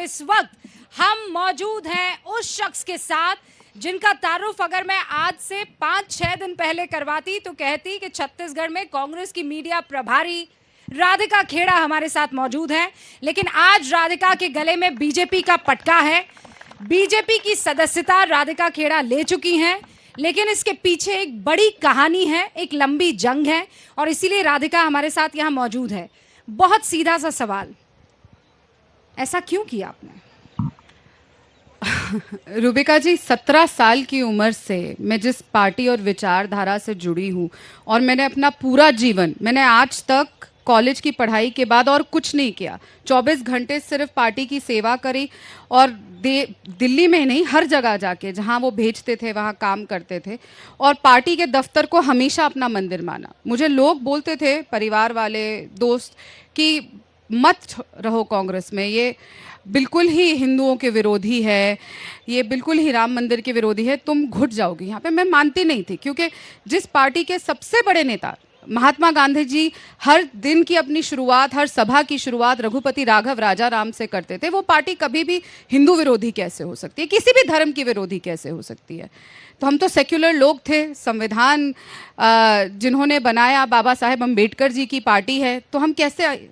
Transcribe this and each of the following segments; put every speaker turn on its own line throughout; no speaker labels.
इस वक्त हम मौजूद हैं उस शख्स के साथ जिनका तारुफ अगर मैं आज से 5-6 दिन पहले करवाती तो कहती कि छत्तीसगढ़ में कांग्रेस की मीडिया प्रभारी राधिका खेड़ा हमारे साथ मौजूद है। लेकिन आज राधिका के गले में बीजेपी का पटका है। बीजेपी की सदस्यता राधिका खेड़ा ले चुकी हैं, लेकिन इसके पीछे एक बड़ी कहानी है, एक लंबी जंग है और इसीलिए राधिका हमारे साथ यहाँ मौजूद है। बहुत सीधा सा सवाल, ऐसा क्यों किया आपने?
रूबिका जी, 17 साल की उम्र से मैं जिस पार्टी और विचारधारा से जुड़ी हूँ और मैंने अपना पूरा जीवन, मैंने आज तक कॉलेज की पढ़ाई के बाद और कुछ नहीं किया, 24 घंटे सिर्फ पार्टी की सेवा करी और दिल्ली में नहीं, हर जगह जाके जहाँ वो भेजते थे वहाँ काम करते थे और पार्टी के दफ्तर को हमेशा अपना मंदिर माना। मुझे लोग बोलते थे, परिवार वाले, दोस्त, कि मत रहो कांग्रेस में, ये बिल्कुल ही हिंदुओं के विरोधी है, ये बिल्कुल ही राम मंदिर के विरोधी है, तुम घुट जाओगी यहाँ पे। मैं मानती नहीं थी, क्योंकि जिस पार्टी के सबसे बड़े नेता महात्मा गांधी जी हर दिन की अपनी शुरुआत, हर सभा की शुरुआत रघुपति राघव राजा राम से करते थे, वो पार्टी कभी भी हिंदू विरोधी कैसे हो सकती है, किसी भी धर्म की विरोधी कैसे हो सकती है? तो हम तो सेक्युलर लोग थे, संविधान जिन्होंने बनाया बाबा साहेब अम्बेडकर जी की पार्टी है, तो हम कैसे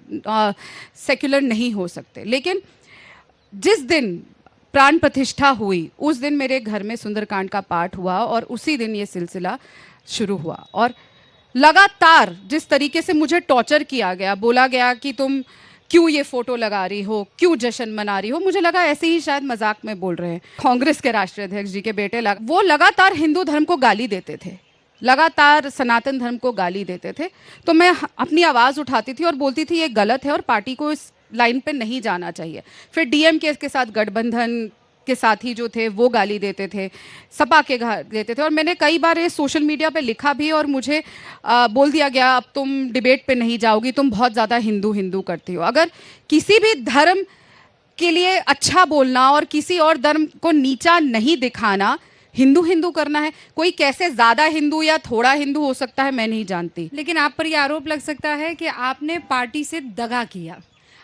सेक्युलर नहीं हो सकते? लेकिन जिस दिन प्राण प्रतिष्ठा हुई उस दिन मेरे घर में सुंदरकांड का पाठ हुआ और उसी दिन ये सिलसिला शुरू हुआ। और लगातार जिस तरीके से मुझे टॉर्चर किया गया, बोला गया कि तुम क्यों ये फोटो लगा रही हो, क्यों जश्न मना रही हो, मुझे लगा ऐसे ही शायद मजाक में बोल रहे हैं। कांग्रेस के राष्ट्रीय अध्यक्ष जी के बेटे वो लगातार हिंदू धर्म को गाली देते थे, लगातार सनातन धर्म को गाली देते थे। तो मैं अपनी आवाज़ उठाती थी और बोलती थी ये गलत है और पार्टी को इस लाइन पे नहीं जाना चाहिए। फिर डीएमके के साथ गठबंधन के साथी जो थे वो गाली देते थे, सपा के देते थे और मैंने कई बार ये सोशल मीडिया पे लिखा भी और मुझे बोल दिया गया अब तुम डिबेट पे नहीं जाओगी, तुम बहुत ज़्यादा हिंदू हिंदू करती हो। अगर किसी भी धर्म के लिए अच्छा बोलना और किसी और धर्म को नीचा नहीं दिखाना हिंदू हिंदू करना है, कोई कैसे ज़्यादा हिंदू या थोड़ा हिंदू हो सकता है मैं नहीं जानती।
लेकिन आप पर यह आरोप लग सकता है कि आपने पार्टी से दगा किया,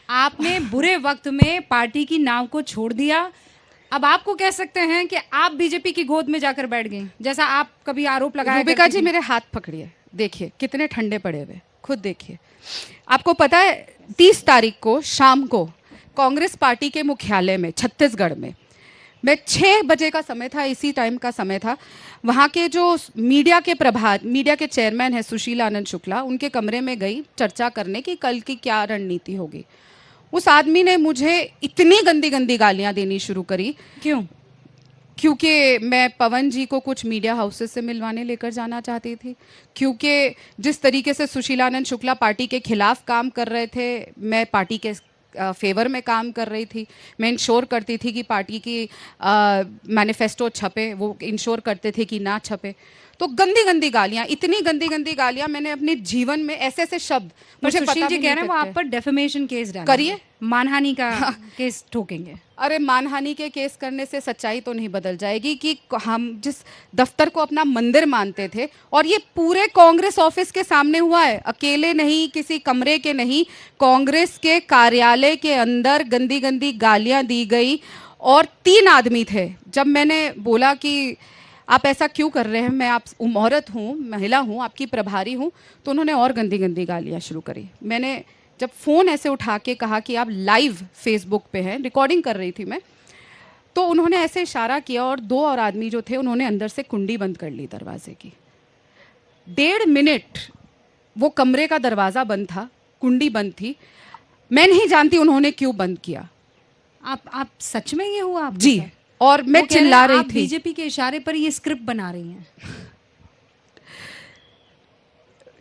आपने बुरे वक्त में पार्टी की नाव को छोड़ दिया। अब आपको कह सकते हैं कि आप बीजेपी की गोद में जाकर बैठ गए, जैसा आप कभी आरोप लगाया।
रूबिका जी, मेरे हाथ पकड़िए, देखिए कितने ठंडे पड़े हुए, खुद देखिए। आपको पता है 30 तारीख को शाम को कांग्रेस पार्टी के मुख्यालय में छत्तीसगढ़ में मैं 6 बजे का समय था, इसी टाइम का समय था, वहाँ के जो मीडिया के चेयरमैन है सुशील आनंद शुक्ला, उनके कमरे में गई चर्चा करने की कल की क्या रणनीति होगी। उस आदमी ने मुझे इतनी गंदी गंदी गालियां देनी शुरू करी।
क्यों?
क्योंकि मैं पवन जी को कुछ मीडिया हाउसेस से मिलवाने लेकर जाना चाहती थी, क्योंकि जिस तरीके से सुशीलानंद शुक्ला पार्टी के खिलाफ काम कर रहे थे, मैं पार्टी के फेवर में काम कर रही थी। मैं इंश्योर करती थी कि पार्टी की मैनिफेस्टो छपे, वो इंश्योर करते थे कि ना छपे। तो गंदी गंदी गालियां, इतनी गंदी गंदी गालियां मैंने अपने जीवन में ऐसे ऐसे शब्द,
मुझे सुशील जी कह रहे हैं वो आप पर डेफेमेशन केस डालेंगे,
करिए,
मानहानि का केस ठोकेंगे।
अरे मानहानि के केस करने से सच्चाई तो नहीं बदल जाएगी कि हम जिस दफ्तर को अपना मंदिर मानते थे, और ये पूरे कांग्रेस ऑफिस के सामने हुआ है, अकेले नहीं, किसी कमरे के नहीं, कांग्रेस के कार्यालय के अंदर गंदी गंदी गालियां दी गई और 3 आदमी थे। जब मैंने बोला कि आप ऐसा क्यों कर रहे हैं, मैं आप औरत हूँ, महिला हूँ, आपकी प्रभारी हूँ, तो उन्होंने और गंदी गंदी गालियाँ शुरू करी। मैंने जब फ़ोन ऐसे उठा के कहा कि आप लाइव फेसबुक पे हैं, रिकॉर्डिंग कर रही थी मैं, तो उन्होंने ऐसे इशारा किया और 2 और आदमी जो थे उन्होंने अंदर से कुंडी बंद कर ली दरवाजे की। 1.5 मिनट वो कमरे का दरवाज़ा बंद था, कुंडी बंद थी, मैं नहीं जानती उन्होंने क्यों बंद किया।
आप सच में ये हुआ? आप
जी, और मैं चिल्ला रही थी।
बीजेपी के इशारे पर ये स्क्रिप्ट बना रही हैं।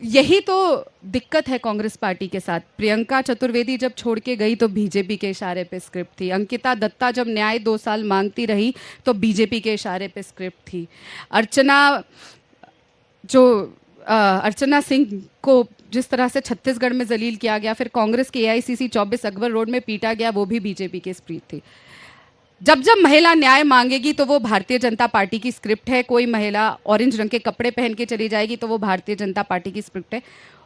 यही तो दिक्कत है कांग्रेस पार्टी के साथ। प्रियंका चतुर्वेदी जब छोड़ के गई तो बीजेपी के इशारे पे स्क्रिप्ट थी। अंकिता दत्ता जब न्याय 2 साल मांगती रही तो बीजेपी के इशारे पे स्क्रिप्ट थी। अर्चना सिंह को जिस तरह से छत्तीसगढ़ में जलील किया गया, फिर कांग्रेस के AICC 24 अकबर रोड में पीटा गया, वो भी बीजेपी की स्क्रिप्ट थी। जब जब महिला न्याय मांगेगी तो वो भारतीय जनता पार्टी की स्क्रिप्ट है। कोई महिला ऑरेंज रंग के कपड़े पहन के चली जाएगी तो वो भारतीय जनता पार्टी की स्क्रिप्ट है।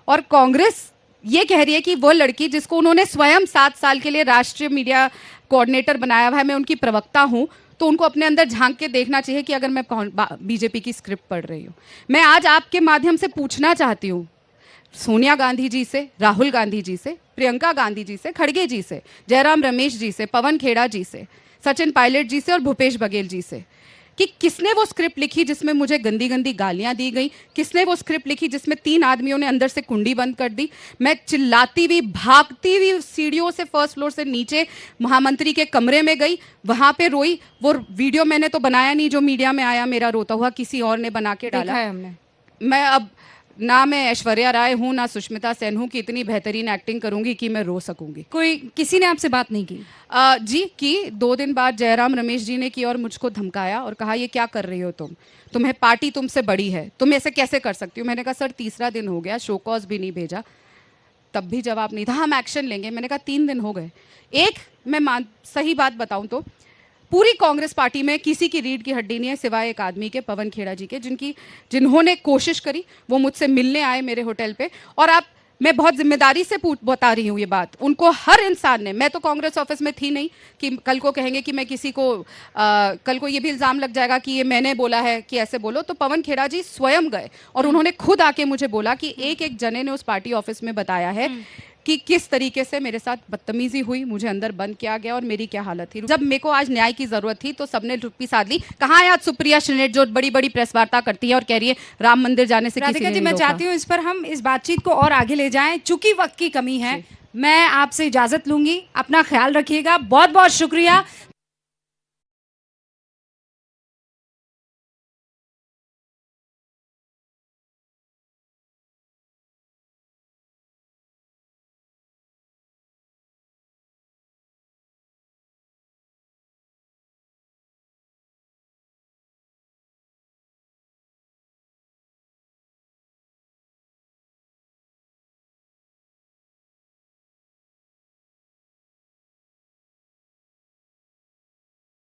और कांग्रेस ये कह रही है कि वो लड़की जिसको उन्होंने स्वयं 7 साल के लिए राष्ट्रीय मीडिया कोऑर्डिनेटर बनाया हुआ है, मैं उनकी प्रवक्ता हूँ, तो उनको अपने अंदर झांक के देखना चाहिए कि अगर मैं बीजेपी की स्क्रिप्ट पढ़ रही हूँ। मैं आज आपके माध्यम से पूछना चाहती हूँ सोनिया गांधी जी से, राहुल गांधी जी से, प्रियंका गांधी जी से, खड़गे जी से, जयराम रमेश जी से, पवन खेड़ा जी से, सचिन पायलट जी से और भूपेश बघेल जी से कि किसने वो स्क्रिप्ट लिखी जिसमें मुझे गंदी गंदी गालियां दी गई, किसने वो स्क्रिप्ट लिखी जिसमें 3 आदमियों ने अंदर से कुंडी बंद कर दी, मैं चिल्लाती हुई भागती हुई सीढ़ियों से फर्स्ट फ्लोर से नीचे महामंत्री के कमरे में गई, वहां पे रोई। वो वीडियो मैंने तो बनाया नहीं जो मीडिया में आया मेरा रोता हुआ, किसी और ने बना के डाला
है हमने।
मैं अब ना मैं ऐश्वर्या राय हूँ ना सुष्मिता सेन हूँ कि इतनी बेहतरीन एक्टिंग करूंगी कि मैं रो सकूंगी।
किसी ने आपसे बात नहीं की?
जी की 2 दिन बाद जयराम रमेश जी ने की और मुझको धमकाया और कहा ये क्या कर रही हो तुम्हें पार्टी तुमसे बड़ी है, तुम ऐसे कैसे कर सकती हो। मैंने कहा सर 3रा दिन हो गया, शो कॉज भी नहीं भेजा, तब भी जवाब नहीं था। हम एक्शन लेंगे। मैंने कहा 3 दिन हो गए। मैं सही बात बताऊं तो पूरी कांग्रेस पार्टी में किसी की रीढ़ की हड्डी नहीं है सिवाय एक आदमी के, पवन खेड़ा जी के, जिन्होंने कोशिश करी। वो मुझसे मिलने आए मेरे होटल पे और मैं बहुत जिम्मेदारी से बता रही हूँ ये बात। उनको हर इंसान ने, मैं तो कांग्रेस ऑफिस में थी नहीं कि कल को कहेंगे कि मैं किसी को कल को ये भी इल्ज़ाम लग जाएगा कि ये मैंने बोला है कि ऐसे बोलो। तो पवन खेड़ा जी स्वयं गए और उन्होंने खुद आके मुझे बोला कि एक एक जने ने उस पार्टी ऑफिस में बताया है कि किस तरीके से मेरे साथ बदतमीजी हुई, मुझे अंदर बंद किया गया और मेरी क्या हालत थी। जब मेरे को आज न्याय की जरूरत थी तो सबने चुप्पी साध ली। कहाँ है आज सुप्रिया श्रीनेट जो बड़ी बड़ी प्रेस वार्ता करती है और कह रही है राम मंदिर जाने से किसी ने नहीं रोका।
मैं चाहती हूँ इस पर हम इस बातचीत को और आगे ले जाएं, चूंकि वक्त की कमी है। मैं आपसे इजाजत लूंगी। अपना ख्याल रखिएगा। बहुत बहुत शुक्रिया।